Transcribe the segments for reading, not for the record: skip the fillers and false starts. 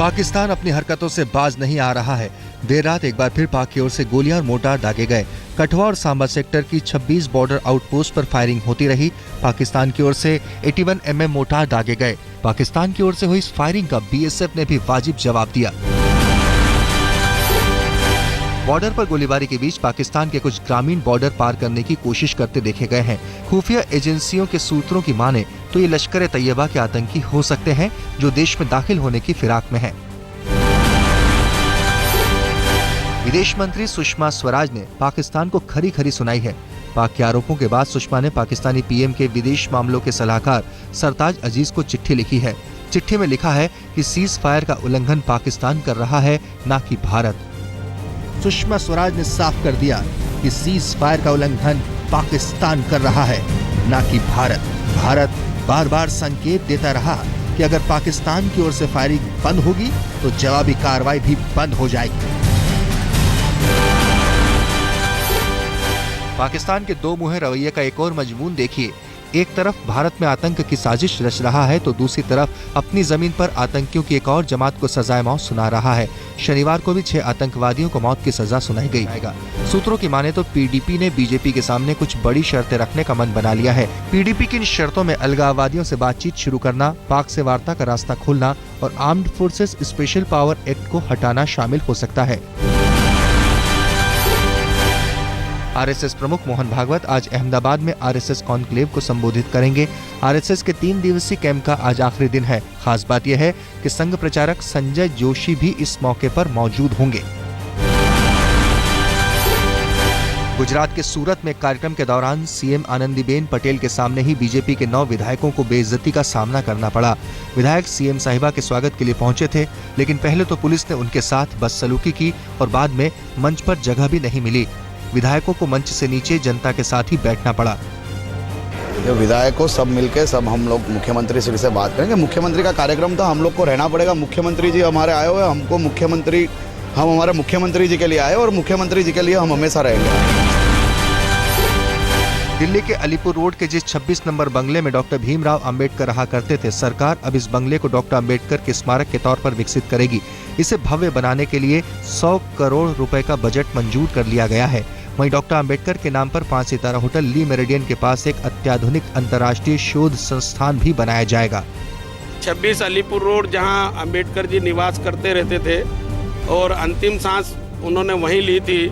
पाकिस्तान अपनी हरकतों से बाज नहीं आ रहा है। देर रात एक बार फिर पाक की ओर से गोलियां और मोर्टार दागे गए। कठुआ और सांबा सेक्टर की 26 बॉर्डर आउटपोस्ट पर फायरिंग होती रही। पाकिस्तान की ओर से 81 mm मोर्टार दागे गए। पाकिस्तान की ओर से हुई इस फायरिंग का बीएसएफ ने भी वाजिब जवाब दिया। बॉर्डर पर गोलीबारी के बीच पाकिस्तान के कुछ ग्रामीण बॉर्डर पार करने की कोशिश करते देखे गए हैं। खुफिया एजेंसियों के सूत्रों की माने तो ये लश्कर तैयबा के आतंकी हो सकते हैं जो देश में दाखिल होने की फिराक में हैं। विदेश मंत्री सुषमा स्वराज ने पाकिस्तान को खरी खरी सुनाई है। पाक के आरोपों के बाद सुषमा ने पाकिस्तानी पीएम के विदेश मामलों के सलाहकार सरताज अजीज को चिट्ठी लिखी है। चिट्ठी में लिखा है कि सीज फायर का उल्लंघन पाकिस्तान कर रहा है, न कि भारत। सुषमा स्वराज ने साफ कर दिया कि सीज फायर का उल्लंघन पाकिस्तान कर रहा है, न कि भारत। भारत बार बार संकेत देता रहा कि अगर पाकिस्तान की ओर से फायरिंग बंद होगी तो जवाबी कार्रवाई भी बंद हो जाएगी। पाकिस्तान के दो मुहे रवैये का एक और मजमून देखिए। एक तरफ भारत में आतंक की साजिश रच रहा है तो दूसरी तरफ अपनी जमीन पर आतंकियों की एक और जमात को सजाए मौत सुना रहा है। शनिवार को भी 6 आतंकवादियों को मौत की सजा सुनाई गई। सूत्रों की माने तो पीडीपी ने बीजेपी के सामने कुछ बड़ी शर्तें रखने का मन बना लिया है। पीडीपी की इन शर्तों में अलगाववादियों से बातचीत शुरू करना, पाक से वार्ता का रास्ता खोलना और armed forces special power act को हटाना शामिल हो सकता है। आरएसएस प्रमुख मोहन भागवत आज अहमदाबाद में आरएसएस कॉन्क्लेव को संबोधित करेंगे। आरएसएस के 3 दिवसीय कैंप का आज आखिरी दिन है। खास बात यह है कि संघ प्रचारक संजय जोशी भी इस मौके पर मौजूद होंगे। गुजरात के सूरत में कार्यक्रम के दौरान सीएम आनंदीबेन पटेल के सामने ही बीजेपी के 9 विधायकों को बेइज्जती का सामना करना पड़ा। विधायक सीएम साहिबा के स्वागत के लिए पहुंचे थे, लेकिन पहले तो पुलिस ने उनके साथ बदसलूकी की और बाद में मंच पर जगह भी नहीं मिली। विधायकों को मंच से नीचे जनता के साथ ही बैठना पड़ा। ये विधायकों सब मिलके सब हम लोग मुख्यमंत्री श्री से बात करेंगे। मुख्यमंत्री का कार्यक्रम था, हम लोग को रहना पड़ेगा। मुख्यमंत्री जी हमारे आए हुए, हमको मुख्यमंत्री, हम हमारे मुख्यमंत्री जी के लिए आए और मुख्यमंत्री जी के लिए हम हमेशा रहेंगे। दिल्ली के अलीपुर रोड के जिस 26 नंबर बंगले में डॉक्टर भीमराव अंबेडकर रहा करते थे, सरकार अब इस बंगले को डॉक्टर अंबेडकर के स्मारक के तौर पर विकसित करेगी। इसे भव्य बनाने के लिए 100 करोड़ रुपए का बजट मंजूर कर लिया गया है। वहीं डॉक्टर अंबेडकर के नाम पर 5 सितारा होटल ली मेरिडियन के पास एक अत्याधुनिक अंतर्राष्ट्रीय शोध संस्थान भी बनाया जाएगा। 26 अलीपुर रोड, जहां अंबेडकर जी निवास करते रहते थे और अंतिम सांस उन्होंने वहीं ली थी,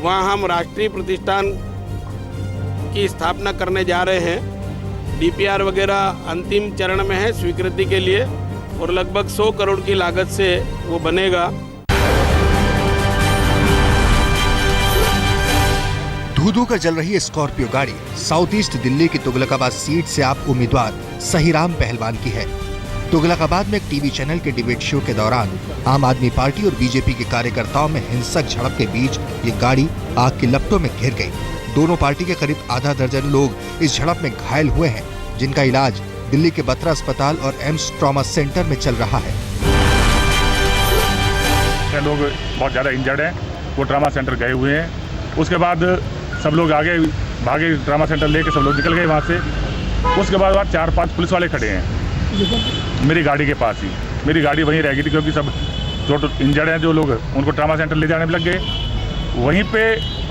वहां हम राष्ट्रीय प्रतिष्ठान की स्थापना करने जा रहे हैं। डीपीआर वगैरह अंतिम चरण में है स्वीकृति के लिए और लगभग 100 करोड़ की लागत से वो बनेगा। धू-धू कर जल रही है स्कॉर्पियो गाड़ी। साउथ ईस्ट दिल्ली की तुगलकाबाद सीट से आप उम्मीदवार सहीराम पहलवान की है। तुगलकाबाद में एक टीवी चैनल के डिबेट शो के दौरान आम आदमी पार्टी और बीजेपी के कार्यकर्ताओं में हिंसक झड़प के बीच ये गाड़ी आग की लपटों में घिर गई। दोनों पार्टी के करीब आधा दर्जन लोग इस झड़प में घायल हुए हैं, जिनका इलाज दिल्ली के बत्रा अस्पताल और एम्स ट्रॉमा सेंटर में चल रहा है। लोग बहुत ज्यादा इंजर्ड हैं, वो ट्रॉमा सेंटर गए हुए हैं। उसके बाद सब लोग आगे भागे, ट्रॉमा सेंटर लेके सब लोग निकल गए वहाँ से। उसके बाद 4-5 पुलिस वाले खड़े हैं मेरी गाड़ी के पास ही। मेरी गाड़ी वहीं रह गई थी क्योंकि सब जो इंजर्ड हैं जो लोग, उनको ट्रॉमा सेंटर ले जाने में लग गए। वहीं पे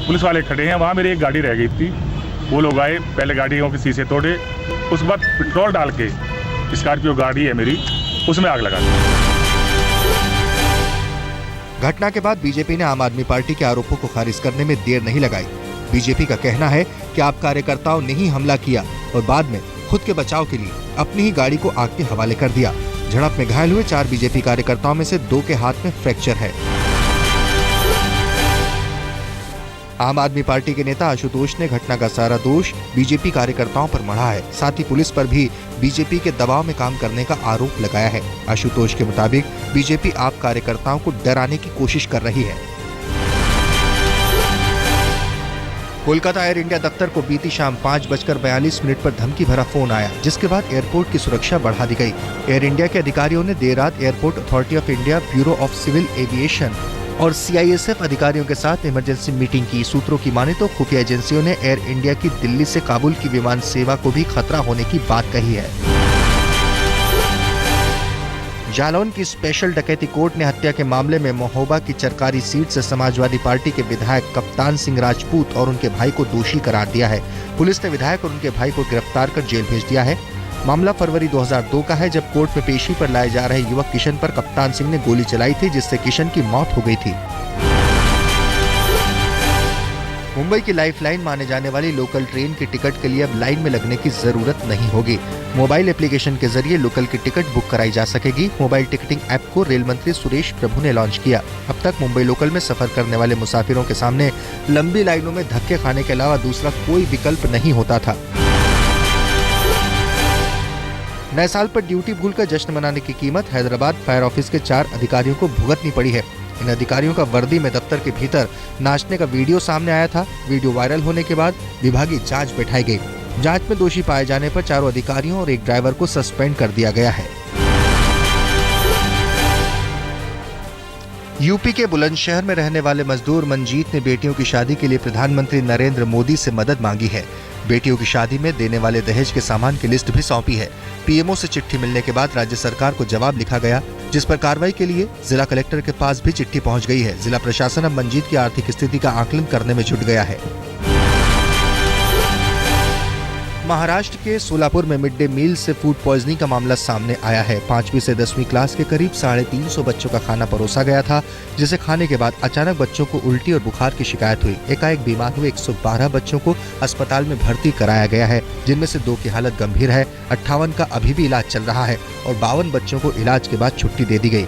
पुलिस वाले खड़े हैं, वहाँ मेरी एक गाड़ी रह गई थी। वो लोग आए, पहले गाड़ियों के शीशे तोड़े, उसके बाद पेट्रोल डाल के, स्कॉर्पियो गाड़ी है मेरी, उसमें आग लगा दी। घटना के बाद बीजेपी ने आम आदमी पार्टी के आरोपों को खारिज करने में देर नहीं लगाई। बीजेपी का कहना है कि आप कार्यकर्ताओं ने ही हमला किया और बाद में खुद के बचाव के लिए अपनी ही गाड़ी को आग के हवाले कर दिया। झड़प में घायल हुए 4 बीजेपी कार्यकर्ताओं में से 2 के हाथ में फ्रैक्चर है। आम आदमी पार्टी के नेता आशुतोष ने घटना का सारा दोष बीजेपी कार्यकर्ताओं पर मढ़ा है। साथ ही पुलिस पर भी बीजेपी के दबाव में काम करने का आरोप लगाया है। आशुतोष के मुताबिक बीजेपी आप कार्यकर्ताओं को डराने की कोशिश कर रही है। कोलकाता एयर इंडिया दफ्तर को बीती शाम 5:42 पर धमकी भरा फोन आया, जिसके बाद एयरपोर्ट की सुरक्षा बढ़ा दी गई। एयर इंडिया के अधिकारियों ने देर रात airport authority of India, bureau of civil aviation और सीआईएसएफ अधिकारियों के साथ इमरजेंसी मीटिंग की। सूत्रों की माने तो खुफिया एजेंसियों ने एयर इंडिया की दिल्ली से काबुल की विमान सेवा को भी खतरा होने की बात कही है। जालौन की स्पेशल डकैती कोर्ट ने हत्या के मामले में महोबा की चरकारी सीट से समाजवादी पार्टी के विधायक कप्तान सिंह राजपूत और उनके भाई को दोषी करार दिया है। पुलिस ने विधायक और उनके भाई को गिरफ्तार कर जेल भेज दिया है। मामला फरवरी 2002 का है, जब कोर्ट में पेशी पर लाए जा रहे युवक किशन पर कप्तान सिंह ने गोली चलाई थी, जिससे किशन की मौत हो गई थी। मुंबई की लाइफलाइन माने जाने वाली लोकल ट्रेन की टिकट के लिए अब लाइन में लगने की जरूरत नहीं होगी। मोबाइल एप्लीकेशन के जरिए लोकल की टिकट बुक कराई जा सकेगी। मोबाइल टिकटिंग ऐप को रेल मंत्री सुरेश प्रभु ने लॉन्च किया। अब तक मुंबई लोकल में सफर करने वाले मुसाफिरों के सामने लंबी लाइनों में धक्के खाने के अलावा दूसरा कोई विकल्प नहीं होता था। नए साल पर ड्यूटी भूलकर जश्न मनाने की कीमत हैदराबाद फायर ऑफिस के 4 अधिकारियों को भुगतनी पड़ी है। इन अधिकारियों का वर्दी में दफ्तर के भीतर नाचने का वीडियो सामने आया था। वीडियो वायरल होने के बाद विभागीय जांच बैठाई गई। जांच में दोषी पाए जाने पर 4 अधिकारियों और एक ड्राइवर को सस्पेंड कर दिया गया है। यूपी के बुलंदशहर में रहने वाले मजदूर मंजीत ने बेटियों की शादी के लिए प्रधानमंत्री नरेंद्र मोदी से मदद मांगी है। बेटियों की शादी में देने वाले दहेज के सामान की लिस्ट भी सौंपी है। पीएमओ से चिट्ठी मिलने के बाद राज्य सरकार को जवाब लिखा गया, जिस पर कार्रवाई के लिए जिला कलेक्टर के पास भी चिट्ठी पहुंच गई है। जिला प्रशासन अब मंजीत की आर्थिक स्थिति का आकलन करने में जुट गया है। महाराष्ट्र के सोलापुर में मिड डे मील से फूड पॉइजनिंग का मामला सामने आया है। 5वीं से 10वीं क्लास के करीब 350 बच्चों का खाना परोसा गया था, जिसे खाने के बाद अचानक बच्चों को उल्टी और बुखार की शिकायत हुई। एकाएक बीमार हुए 112 बच्चों को अस्पताल में भर्ती कराया गया है, जिनमें से 2 की हालत गंभीर है। 58 का अभी भी इलाज चल रहा है और 52 बच्चों को इलाज के बाद छुट्टी दे दी गई।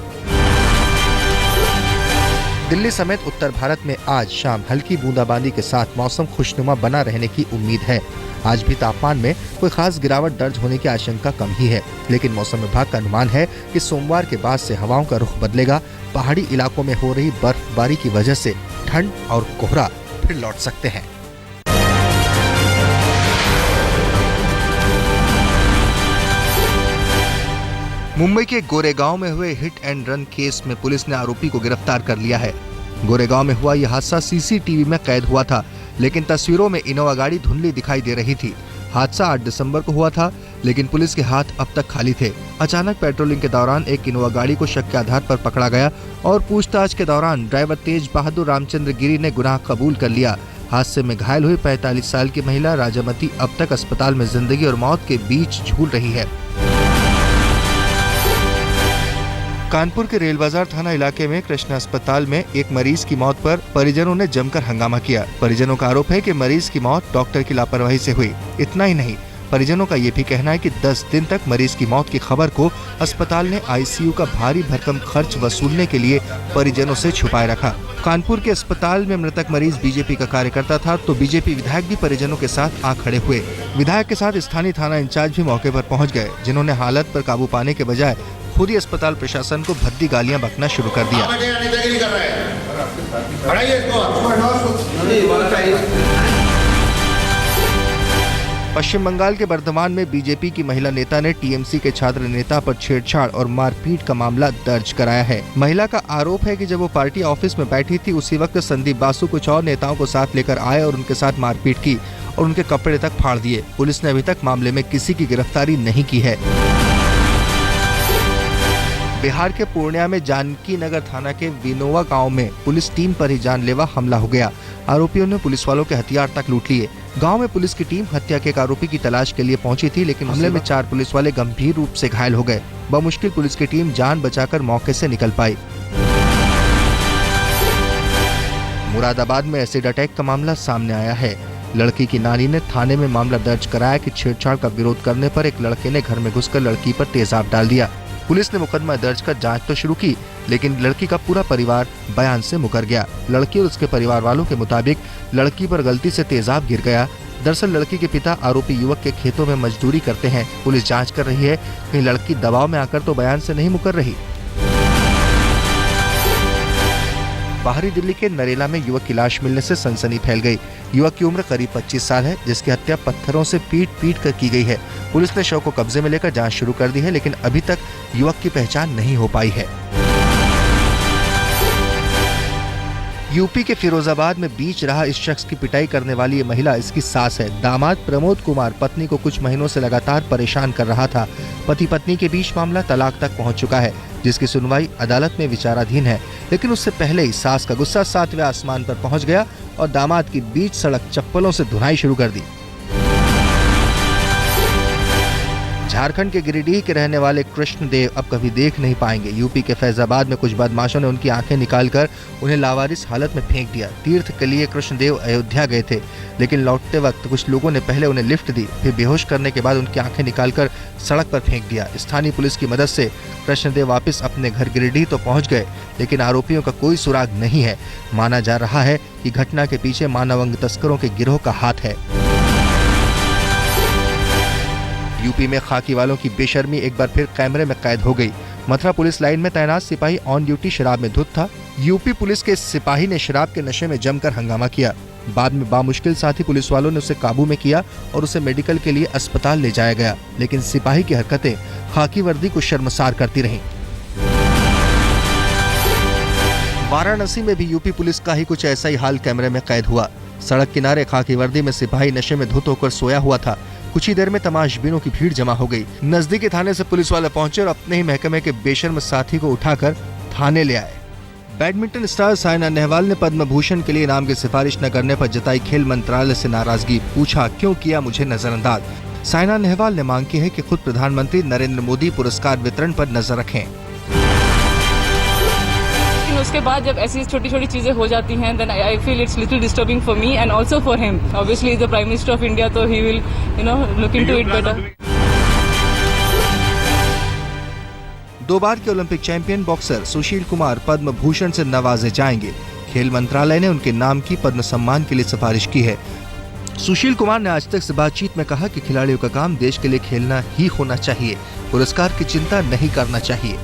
दिल्ली समेत उत्तर भारत में आज शाम हल्की बूंदाबांदी के साथ मौसम खुशनुमा बना रहने की उम्मीद है। आज भी तापमान में कोई खास गिरावट दर्ज होने की आशंका कम ही है, लेकिन मौसम विभाग का अनुमान है कि सोमवार के बाद से हवाओं का रुख बदलेगा। पहाड़ी इलाकों में हो रही बर्फबारी की वजह से ठंड और कोहरा फिर लौट सकते हैं। मुंबई के गोरेगांव में हुए हिट एंड रन केस में पुलिस ने आरोपी को गिरफ्तार कर लिया है। गोरेगांव में हुआ यह हादसा सीसीटीवी में कैद हुआ था, लेकिन तस्वीरों में इनोवा गाड़ी धुंधली दिखाई दे रही थी। हादसा 8 दिसंबर को हुआ था, लेकिन पुलिस के हाथ अब तक खाली थे। अचानक पेट्रोलिंग के दौरान एक इनोवा गाड़ी को शक के आधार पर पकड़ा गया और पूछताछ के दौरान ड्राइवर तेज बहादुर रामचंद्र गिरी ने गुनाह कबूल कर लिया। हादसे में घायल हुई 45 साल की महिला राजामती अब तक अस्पताल में जिंदगी और मौत के बीच झूल रही है। कानपुर के रेल बाजार थाना इलाके में कृष्णा अस्पताल में एक मरीज की मौत पर परिजनों ने जमकर हंगामा किया। परिजनों का आरोप है कि मरीज की मौत डॉक्टर की लापरवाही से हुई। इतना ही नहीं, परिजनों का ये भी कहना है कि 10 दिन तक मरीज की मौत की खबर को अस्पताल ने आईसीयू का भारी भरकम खर्च वसूलने के लिए परिजनों से छुपाए रखा। कानपुर के अस्पताल में मृतक मरीज बीजेपी का कार्यकर्ता था, तो बीजेपी विधायक भी परिजनों के साथ आ खड़े हुए। विधायक के साथ स्थानीय थाना इंचार्ज भी मौके पर पहुंच गए, जिन्होंने हालत पर काबू पाने के बजाय खुद ही अस्पताल प्रशासन को भद्दी गालियां बकना शुरू कर दिया। पश्चिम बंगाल के बर्धमान में बीजेपी की महिला नेता ने टीएमसी के छात्र नेता पर छेड़छाड़ और मारपीट का मामला दर्ज कराया है। महिला का आरोप है कि जब वो पार्टी ऑफिस में बैठी थी, उसी वक्त संदीप बासु कुछ और नेताओं को साथ लेकर आए और उनके साथ मारपीट की और उनके कपड़े तक फाड़ दिए। पुलिस ने अभी तक मामले में किसी की गिरफ्तारी नहीं की है। बिहार के पूर्णिया में जानकी नगर थाना के विनोवा गांव में पुलिस टीम पर ही जानलेवा हमला हो गया। आरोपियों ने पुलिस वालों के हथियार तक लूट लिए। गांव में पुलिस की टीम हत्या के एक आरोपी की तलाश के लिए पहुंची थी, लेकिन हमले में 4 पुलिस वाले गंभीर रूप से घायल हो गए। बमुश्किल पुलिस की टीम जान बचाकर मौके से निकल पाई। मुरादाबाद में एसिड अटैक का मामला सामने आया है। लड़की की नानी ने थाने में मामला दर्ज कराया कि छेड़छाड़ का विरोध करने पर एक लड़के ने घर में घुसकर लड़की पर तेजाब डाल दिया। पुलिस ने मुकदमा दर्ज कर जांच तो शुरू की, लेकिन लड़की का पूरा परिवार बयान से मुकर गया। लड़की और उसके परिवार वालों के मुताबिक लड़की पर गलती से तेजाब गिर गया। दरअसल लड़की के पिता आरोपी युवक के खेतों में मजदूरी करते हैं। पुलिस जांच कर रही है, कहीं लड़की दबाव में आकर तो बयान से नहीं मुकर रही। बाहरी दिल्ली के नरेला में युवक की लाश मिलने से सनसनी फैल गई। युवक की उम्र करीब 25 साल है, जिसकी हत्या पत्थरों से पीट कर की गई है। पुलिस ने शव को कब्जे में लेकर जांच शुरू कर दी है, लेकिन अभी तक युवक की पहचान नहीं हो पाई है। यूपी के फिरोजाबाद में बीच रहा इस शख्स की पिटाई करने वाली ये महिला इसकी सास है। दामाद प्रमोद कुमार पत्नी को कुछ महीनों से लगातार परेशान कर रहा था। पति पत्नी के बीच मामला तलाक तक पहुंच चुका है, जिसकी सुनवाई अदालत में विचाराधीन है। लेकिन उससे पहले ही सास का गुस्सा 7वें आसमान पर पहुंच गया और दामाद की बीच सड़क चप्पलों से धुनाई शुरू कर दी। झारखंड के गिरिडीह के रहने वाले कृष्णदेव अब कभी देख नहीं पाएंगे। यूपी के फैजाबाद में कुछ बदमाशों ने उनकी आंखें निकालकर उन्हें लावारिस हालत में फेंक दिया। तीर्थ के लिए कृष्णदेव अयोध्या गए थे, लेकिन लौटते वक्त कुछ लोगों ने पहले उन्हें लिफ्ट दी, फिर बेहोश करने के बाद उनकी आंखें निकालकर सड़क पर फेंक दिया। स्थानीय पुलिस की मदद से कृष्णदेव वापस अपने घर गिरिडीह तो पहुंच गए, लेकिन आरोपियों का कोई सुराग नहीं है। माना जा रहा है कि घटना के पीछे मानव अंग तस्करों के गिरोह का हाथ है। यूपी में खाकी वालों की बेशर्मी एक बार फिर कैमरे में कैद हो गई। मथुरा पुलिस लाइन में तैनात सिपाही ऑन ड्यूटी शराब में धुत था। यूपी पुलिस के सिपाही ने शराब के नशे में जमकर हंगामा किया। बाद में बामुश्किल साथी पुलिस वालों ने उसे काबू में किया और उसे मेडिकल के लिए अस्पताल ले जाया गया, लेकिन सिपाही की हरकतें खाकी वर्दी को शर्मसार करती रहीं। वाराणसी में भी यूपी पुलिस का ही कुछ ऐसा ही हाल कैमरे में कैद हुआ। सड़क किनारे खाकी वर्दी में सिपाही नशे में धुत होकर सोया हुआ था। कुछ ही देर में तमाशबीनों की भीड़ जमा हो गई। नजदीकी थाने से पुलिस वाले पहुंचे और अपने ही महकमे के बेशर्म साथी को उठाकर थाने ले आए। बैडमिंटन स्टार साइना नेहवाल ने पद्म भूषण के लिए इनाम की सिफारिश न करने पर जताई खेल मंत्रालय से नाराजगी। पूछा, क्यों किया मुझे नजरअंदाज। साइना नेहवाल ने मांग की है कि खुद प्रधानमंत्री नरेंद्र मोदी पुरस्कार वितरण पर नजर रखें। उसके बाद जब ऐसी छोटी छोटी चीजें हो जाती हैं, then I feel it's little disturbing for me and also for him. Obviously, he's the Prime Minister of India, so he will, look into it better. 2 बार के Olympic champion boxer Sushil Kumar Padma Bhushan से नवाजे जाएंगे। खेल मंत्रालय ने उनके नाम की पद्म सम्मान के लिए सिफारिश की है। सुशील कुमार ने आज तक से बातचीत में कहा कि खिलाड़ियों का काम देश के लिए खेलना ही होना चाहिए, पुरस्कार की चिंता नहीं करना चाहिए।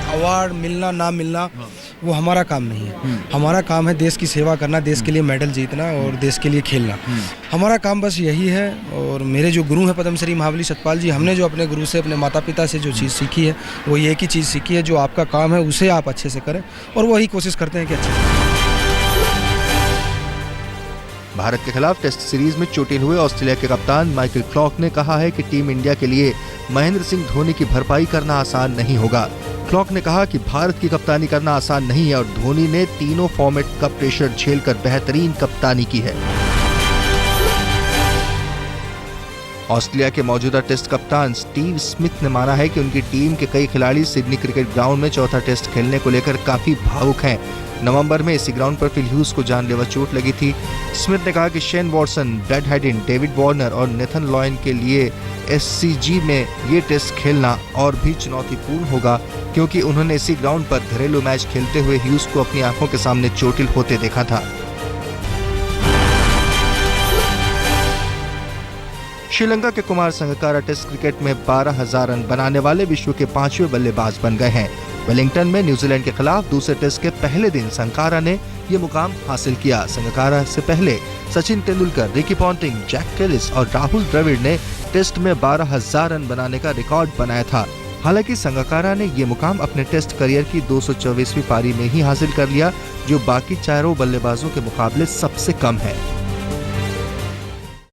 अवार्ड मिलना ना मिलना वो हमारा काम नहीं है। हमारा काम है देश की सेवा करना, देश के लिए मेडल जीतना और देश के लिए खेलना। हमारा काम बस यही है। और मेरे जो गुरु हैं पद्मश्री महाबली सतपाल जी, हमने जो अपने गुरु से, अपने माता पिता से जो चीज़ सीखी है वो एक ही चीज़ सीखी है, जो आपका काम है उसे आप अच्छे से करें, और वही कोशिश करते हैं कि अच्छे से। भारत के खिलाफ टेस्ट सीरीज में चोटिल हुए ऑस्ट्रेलिया के कप्तान माइकल क्लॉक ने कहा है कि टीम इंडिया के लिए महेंद्र सिंह धोनी की भरपाई करना आसान नहीं होगा। क्लॉक ने कहा कि भारत की कप्तानी करना आसान नहीं है और धोनी ने तीनों फॉर्मेट का प्रेशर झेलकर बेहतरीन कप्तानी की है। ऑस्ट्रेलिया के मौजूदा टेस्ट कप्तान स्टीव स्मिथ ने माना है कि उनकी टीम के कई खिलाड़ी सिडनी क्रिकेट ग्राउंड में चौथा टेस्ट खेलने को लेकर काफी भावुक हैं। नवंबर में इसी ग्राउंड पर फिल ह्यूज को जानलेवा चोट लगी थी। स्मिथ ने कहा कि Shane Watson, Brad Haddin, David Warner और नेथन लॉयन के लिए एससीजी में ये टेस्ट खेलना और भी चुनौतीपूर्ण होगा, क्योंकि उन्होंने इसी ग्राउंड पर घरेलू मैच खेलते हुए ह्यूज को अपनी आंखों के सामने चोटिल होते देखा था। श्रीलंका के कुमार संगकारा टेस्ट क्रिकेट में 12,000 रन बनाने वाले विश्व के 5वें बल्लेबाज बन गए हैं। वेलिंगटन में न्यूजीलैंड के खिलाफ दूसरे टेस्ट के पहले दिन संगकारा ने ये मुकाम हासिल किया। संगकारा से पहले Sachin Tendulkar, Ricky Ponting, Jacques Kallis और राहुल द्रविड़ ने टेस्ट में 12,000 रन बनाने का रिकॉर्ड बनाया था। हालांकि संगकारा ने ये मुकाम अपने टेस्ट करियर की 224वीं पारी में ही हासिल कर लिया, जो बाकी चारों बल्लेबाजों के मुकाबले सबसे कम है।